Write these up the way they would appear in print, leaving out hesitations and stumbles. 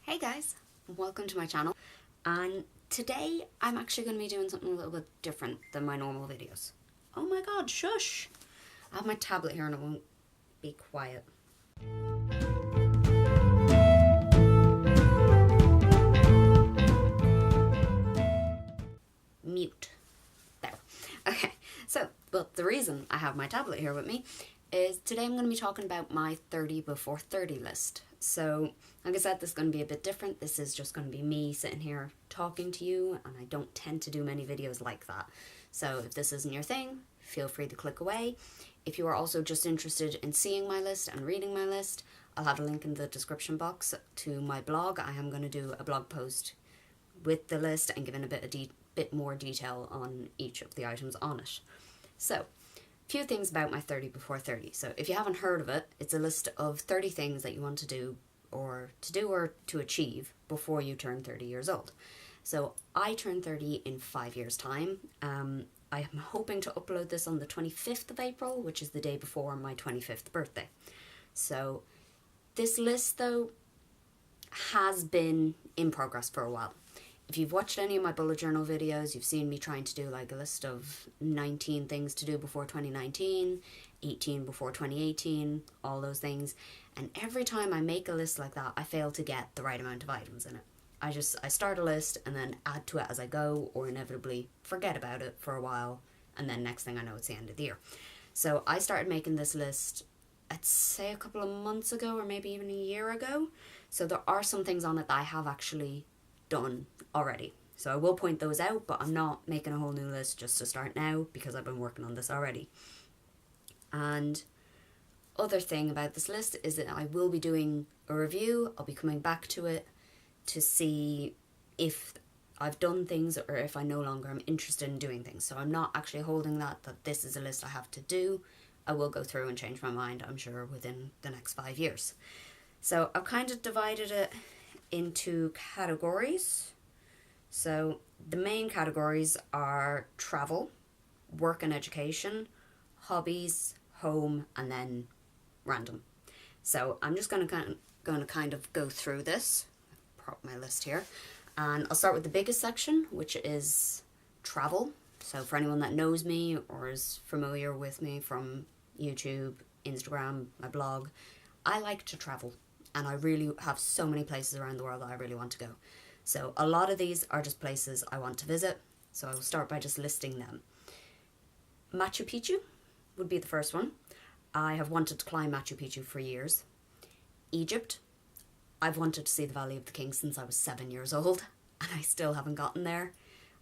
Hey guys, welcome to my channel, and today I'm actually going to be doing something a little bit different than my normal videos. Oh my god, shush! I have my tablet here and it won't be quiet. Mute. There. Okay, so, well, the reason I have my tablet here with me is today I'm going to be talking about my 30 before 30 list. So, like I said, this is going to be a bit different. This is just going to be me sitting here talking to you, and I don't tend to do many videos like that. So if this isn't your thing, feel free to click away. If you are also just interested in seeing my list and reading my list, I'll have a link in the description box to my blog. I am going to do a blog post with the list and giving a bit more detail on each of the items on it. So, few things about my 30 before 30. So if you haven't heard of it, it's a list of 30 things that you want to do or to achieve before you turn 30 years old. So I turn 30 in 5 years time. I am hoping to upload this on the 25th of April, which is the day before my 25th birthday. So this list though has been in progress for a while. If you've watched any of my bullet journal videos, you've seen me trying to do like a list of 19 things to do before 2019, 18 before 2018, all those things. And every time I make a list like that, I fail to get the right amount of items in it. I start a list and then add to it as I go, or inevitably forget about it for a while, and then next thing I know it's the end of the year. So I started making this list, I'd say a couple of months ago, or maybe even a year ago. So there are some things on it that I have actually done already. So I will point those out, but I'm not making a whole new list just to start now because I've been working on this already. And other thing about this list is that I will be doing a review. I'll be coming back to it to see if I've done things or if I no longer am interested in doing things. So I'm not actually holding that this is a list I have to do. I will go through and change my mind, I'm sure, within the next 5 years. So I've kind of divided it into categories. So the main categories are travel, work and education, hobbies, home, and then random. So I'm just going to kind of go through this, prop my list here, and I'll start with the biggest section, which is travel. So for anyone that knows me or is familiar with me from YouTube, Instagram, my blog, I like to travel. And I really have so many places around the world that I really want to go. So a lot of these are just places I want to visit. So I will start by just listing them. Machu Picchu would be the first one. I have wanted to climb Machu Picchu for years. Egypt. I've wanted to see the Valley of the Kings since I was 7 years old, and I still haven't gotten there.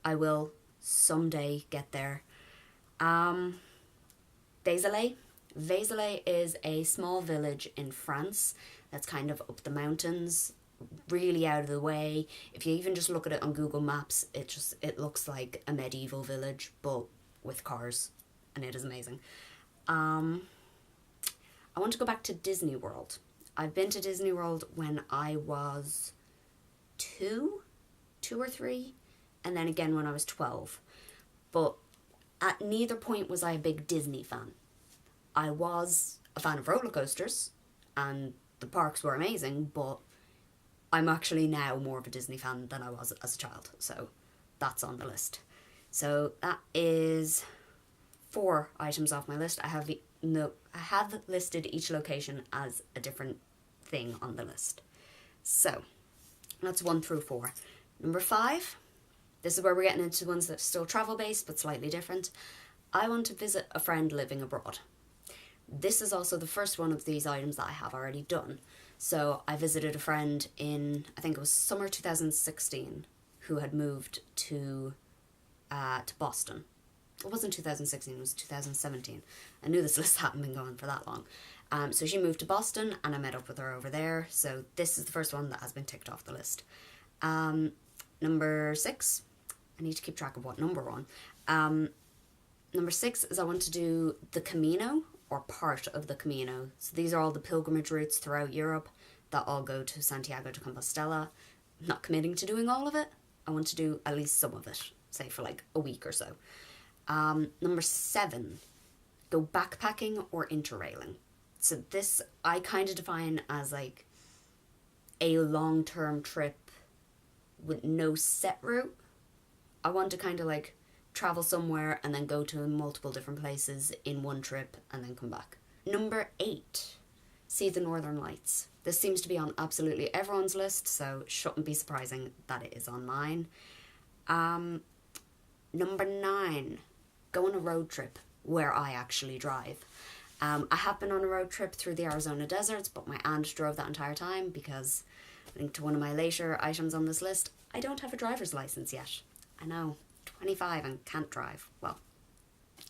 I will someday get there. Vézelay. Vézelay is a small village in France that's kind of up the mountains, really out of the way. If you even just look at it on Google Maps, it looks like a medieval village, but with cars, and it is amazing. I want to go back to Disney World. I've been to Disney World when I was two or three, and then again when I was 12. But at neither point was I a big Disney fan. I was a fan of roller coasters, and the parks were amazing, but I'm actually now more of a Disney fan than I was as a child, so that's on the list. So that is 4 items off my list. I have listed each location as a different thing on the list. So that's 1 through 4. Number 5, this is where we're getting into ones that are still travel based but slightly different. I want to visit a friend living abroad. This is also the first one of these items that I have already done. So I visited a friend in, I think it was summer 2016, who had moved to Boston. It wasn't 2016, it was 2017. I knew this list hadn't been going for that long. So she moved to Boston and I met up with her over there. So this is the first one that has been ticked off the list. Number 6, I need to keep track of what number we're on. Number 6 is I want to do the Camino, or part of the Camino. So these are all the pilgrimage routes throughout Europe that all go to Santiago de Compostela. I'm not committing to doing all of it. I want to do at least some of it, say for like a week or so. Number 7, go backpacking or interrailing. So this I kind of define as like a long-term trip with no set route. I want to kind of like travel somewhere and then go to multiple different places in one trip and then come back. Number 8, see the Northern Lights. This seems to be on absolutely everyone's list, so it shouldn't be surprising that it is on mine. Number 9, go on a road trip where I actually drive. I have been on a road trip through the Arizona deserts, but my aunt drove that entire time because, linked to one of my later items on this list, I don't have a driver's license yet. I know, 25 and can't drive. Well,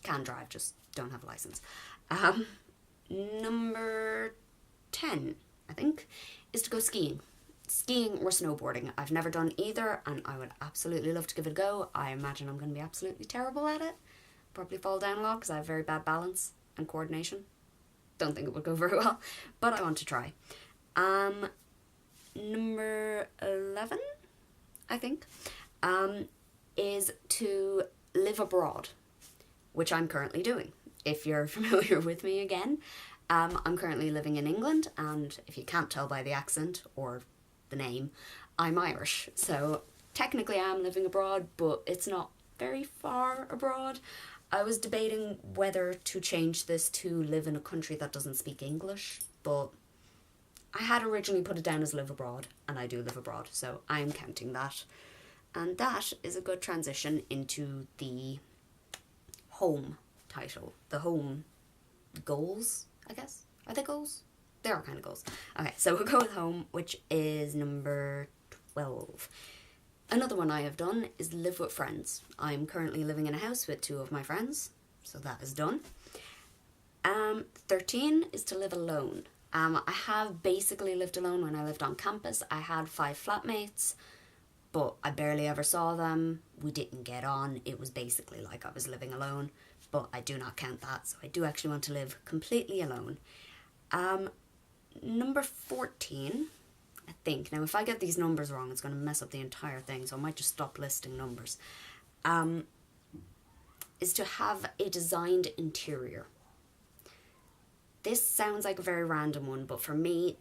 can drive, just don't have a license. Number 10, I think, is to go skiing. Skiing or snowboarding. I've never done either, and I would absolutely love to give it a go. I imagine I'm going to be absolutely terrible at it. Probably fall down a lot because I have very bad balance and coordination. Don't think it would go very well, but I want to try. Number 11, I think, is to live abroad, which I'm currently doing. If you're familiar with me again, I'm currently living in England, and if you can't tell by the accent or the name, I'm Irish. So technically I'm living abroad, but it's not very far abroad. I was debating whether to change this to live in a country that doesn't speak English, but I had originally put it down as live abroad, and I do live abroad, so I'm counting that. And that is a good transition into the home title. The home goals, I guess. Are they goals? They are kind of goals. Okay, so we'll go with home, which is number 12. Another one I have done is live with friends. I'm currently living in a house with 2 of my friends, so that is done. 13 is to live alone. I have basically lived alone when I lived on campus. I had 5 flatmates, but I barely ever saw them. We didn't get on. It was basically like I was living alone, but I do not count that, so I do actually want to live completely alone. Number 14, I think. Now, if I get these numbers wrong, it's going to mess up the entire thing, so I might just stop listing numbers. Is to have a designed interior. This sounds like a very random one, but for me,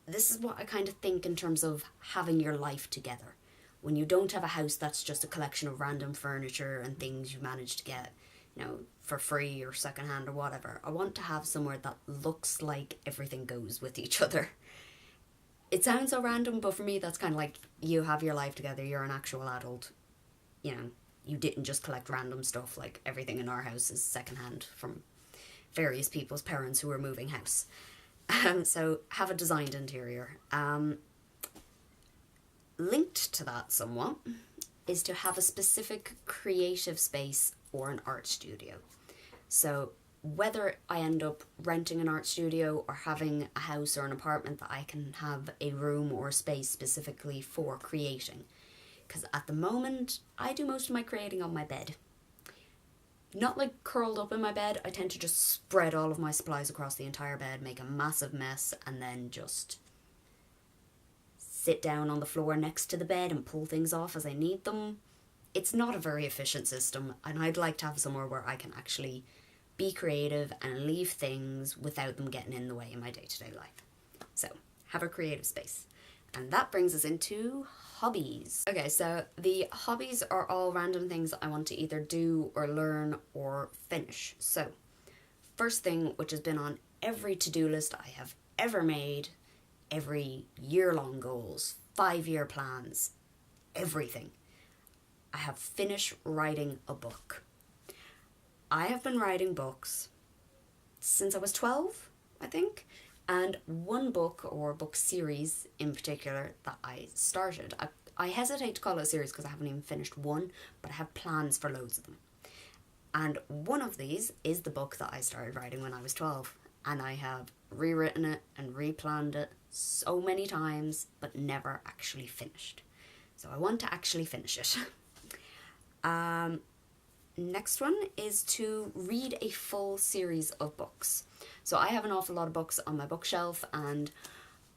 this is what I kind of think in terms of having your life together. When you don't have a house that's just a collection of random furniture and things you manage to get, for free or secondhand or whatever. I want to have somewhere that looks like everything goes with each other. It sounds so random, but for me that's kind of like you have your life together, you're an actual adult. You didn't just collect random stuff, like everything in our house is secondhand from various people's parents who are moving house. So have a designed interior. Linked to that somewhat is to have a specific creative space or an art studio. So whether I end up renting an art studio or having a house or an apartment that I can have a room or space specifically for creating. Because at the moment, I do most of my creating on my bed. Not like curled up in my bed, I tend to just spread all of my supplies across the entire bed, make a massive mess, and then just sit down on the floor next to the bed and pull things off as I need them. It's not a very efficient system, and I'd like to have somewhere where I can actually be creative and leave things without them getting in the way in my day-to-day life. So, have a creative space. And that brings us into hobbies. Okay, so the hobbies are all random things I want to either do or learn or finish. So, first thing, which has been on every to-do list I have ever made, every year-long goals, 5-year plans, everything. I have finished writing a book. I have been writing books since I was 12, I think. And one book, or book series in particular, that I started, I hesitate to call it a series because I haven't even finished one, but I have plans for loads of them. And one of these is the book that I started writing when I was 12. And I have rewritten it and replanned it so many times, but never actually finished. So I want to actually finish it. Next one is to read a full series of books. So I have an awful lot of books on my bookshelf, and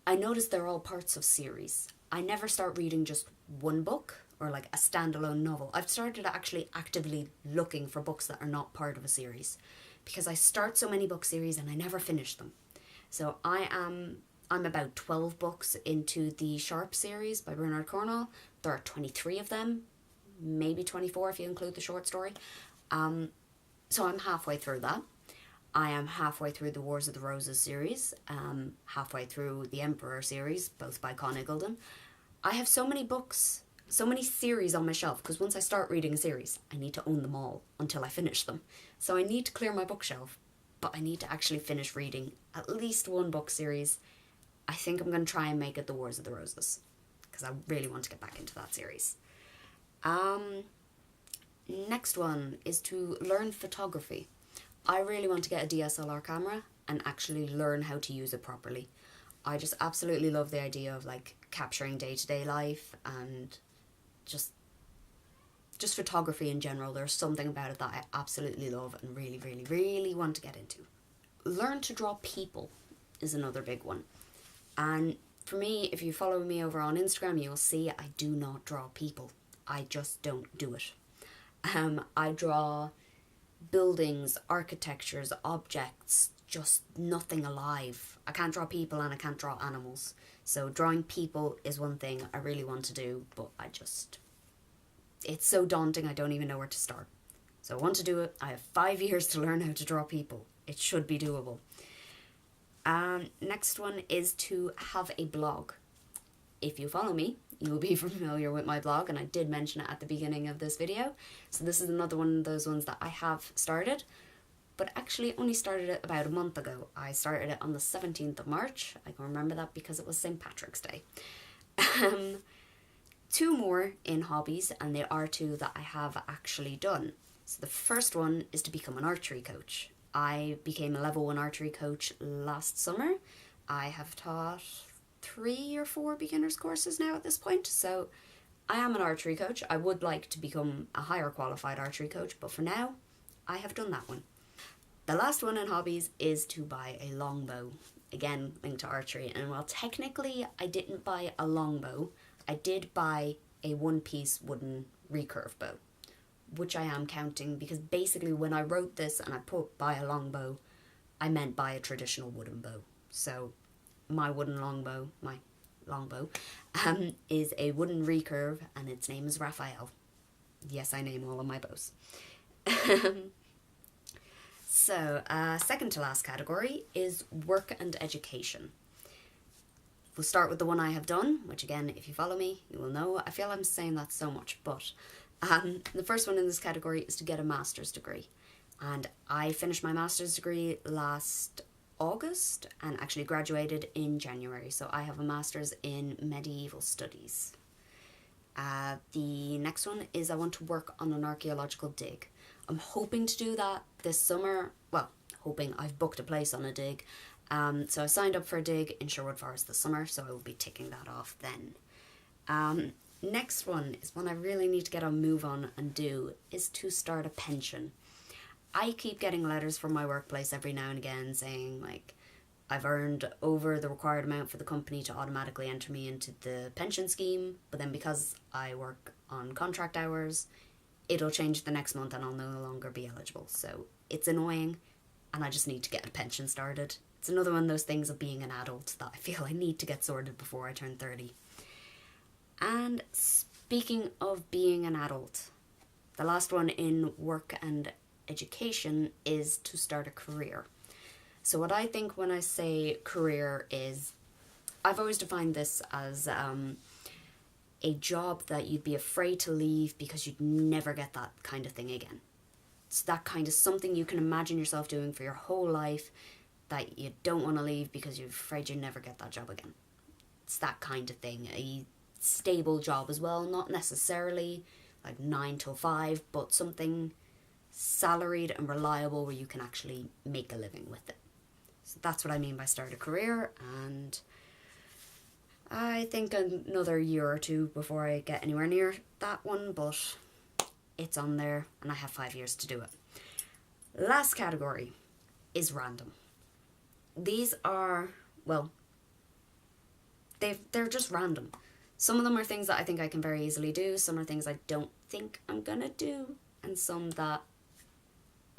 I notice they're all parts of series. I never start reading just one book or like a standalone novel. I've started actually actively looking for books that are not part of a series because I start so many book series and I never finish them. So I am I'm about 12 books into the Sharp series by Bernard Cornwell. There are 23 of them, maybe 24 if you include the short story. So I'm halfway through that. I am halfway through the Wars of the Roses series, halfway through the Emperor series, both by Con Eagledon. I have so many books, so many series on my shelf, because once I start reading a series, I need to own them all until I finish them. So I need to clear my bookshelf, but I need to actually finish reading at least one book series. I think I'm going to try and make it the Wars of the Roses, because I really want to get back into that series. Next one is to learn photography. I really want to get a DSLR camera and actually learn how to use it properly. I just absolutely love the idea of like capturing day-to-day life and just photography in general. There's something about it that I absolutely love and really, really, really want to get into. Learn to draw people is another big one. And for me, if you follow me over on Instagram, you'll see I do not draw people. I just don't do it. I draw buildings, architectures, objects, just nothing alive. I can't draw people and I can't draw animals. So drawing people is one thing I really want to do, but it's so daunting I don't even know where to start. So I want to do it. I have 5 years to learn how to draw people. It should be doable. Next one is to have a blog. If you follow me, you'll be familiar with my blog, and I did mention it at the beginning of this video. So this is another one of those ones that I have started, but actually only started it about a month ago. I started it on the 17th of March. I can remember that because it was St. Patrick's Day. 2 more in hobbies, and they are 2 that I have actually done. So the first one is to become an archery coach. I became a level 1 archery coach last summer. I have taught 3 or 4 beginners courses now at this point, so I am an archery coach. I would like to become a higher qualified archery coach, but for now, I have done that one. The last one in hobbies is to buy a longbow. Again, linked to archery, and while technically I didn't buy a longbow, I did buy a 1-piece wooden recurve bow, which I am counting because basically when I wrote this and I put buy a longbow, I meant buy a traditional wooden bow. So my longbow, is a wooden recurve, and its name is Raphael. Yes, I name all of my bows. So, second to last category is work and education. We'll start with the one I have done, which again, if you follow me, you will know. I feel I'm saying that so much, but the first one in this category is to get a master's degree. And I finished my master's degree last August and actually graduated in January. So I have a master's in medieval studies. The next one is I want to work on an archaeological dig. I'm hoping to do that this summer. Well, I've booked a place on a dig. So I signed up for a dig in Sherwood Forest this summer, so I will be ticking that off then. Next one is one I really need to get a move on and do, is to start a pension. I keep getting letters from my workplace every now and again saying, like, I've earned over the required amount for the company to automatically enter me into the pension scheme, but then because I work on contract hours, it'll change the next month and I'll no longer be eligible. So it's annoying, and I just need to get a pension started. It's another one of those things of being an adult that I feel I need to get sorted before I turn 30. And speaking of being an adult, the last one in work and education is to start a career. So what I think when I say career is, I've always defined this as a job that you'd be afraid to leave because you'd never get that kind of thing again. It's that kind of something you can imagine yourself doing for your whole life that you don't want to leave because you're afraid you'll never get that job again. It's that kind of thing. A stable job as well, not necessarily like 9 till 5, but something salaried and reliable where you can actually make a living with it. So that's what I mean by start a career, and I think another year or 2 before I get anywhere near that one, but it's on there and I have 5 years to do it. Last category is random. These are, well, they're just random. Some of them are things that I think I can very easily do, some are things I don't think I'm gonna do, and some that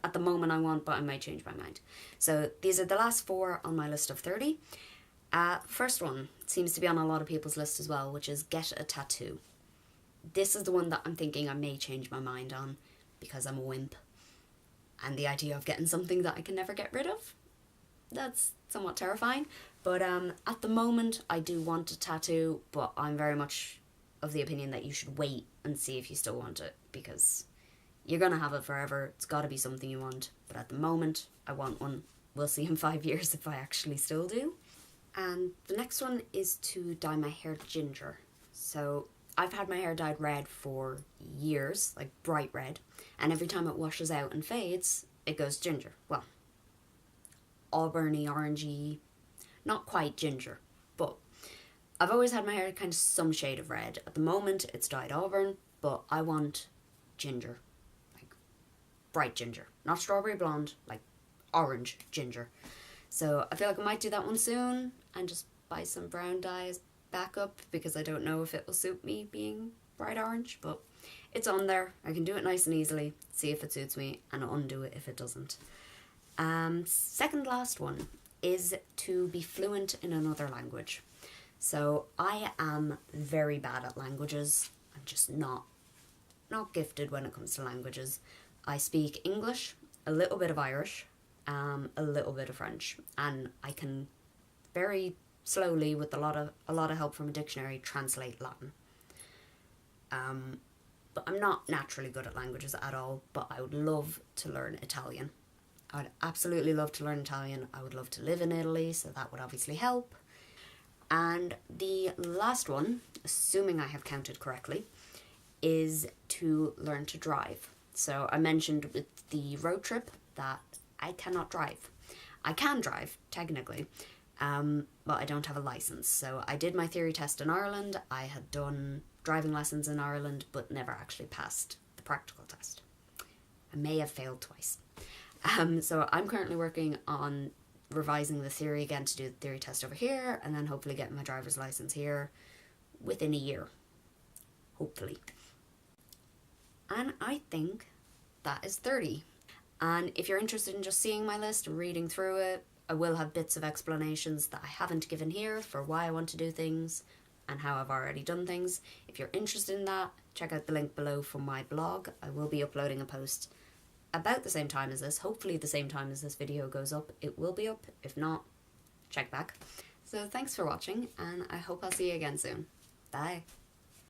at the moment I want, but I might change my mind. So these are the last 4 on my list of 30. First one seems to be on a lot of people's list as well, which is get a tattoo. This is the one that I'm thinking I may change my mind on because I'm a wimp. And the idea of getting something that I can never get rid of, that's somewhat terrifying. But at the moment, I do want a tattoo, but I'm very much of the opinion that you should wait and see if you still want it, because you're going to have it forever. It's got to be something you want. But at the moment, I want one. We'll see in 5 years if I actually still do. And the next one is to dye my hair ginger. So I've had my hair dyed red for years, like bright red, and every time it washes out and fades, it goes ginger. Well, auburny, orangey, not quite ginger, but I've always had my hair kind of some shade of red. At the moment, it's dyed auburn, but I want ginger, like bright ginger, not strawberry blonde, like orange ginger. So I feel like I might do that one soon and just buy some brown dye as backup, because I don't know if it will suit me being bright orange, but it's on there. I can do it nice and easily, see if it suits me, and undo it if it doesn't. Second last one is to be fluent in another language. So I am very bad at languages. I'm just not gifted when it comes to languages. I speak English, a little bit of Irish, a little bit of French, and I can very slowly, with a lot of help from a dictionary, translate Latin. But I'm not naturally good at languages at all, but I would love to learn Italian. I would absolutely love to learn Italian. I would love to live in Italy, so that would obviously help. And the last one, assuming I have counted correctly, is to learn to drive. So I mentioned with the road trip that I cannot drive. I can drive, technically, but I don't have a license. So I did my theory test in Ireland. I had done driving lessons in Ireland, but never actually passed the practical test. I may have failed twice. So I'm currently working on revising the theory again to do the theory test over here, and then hopefully getting my driver's license here within a year. Hopefully. And I think that is 30. And if you're interested in just seeing my list and reading through it, I will have bits of explanations that I haven't given here for why I want to do things and how I've already done things. If you're interested in that, check out the link below for my blog. I will be uploading a post about the same time as this, hopefully the same time as this video goes up. It will be up. If not, check back. So thanks for watching, and I hope I'll see you again soon. Bye.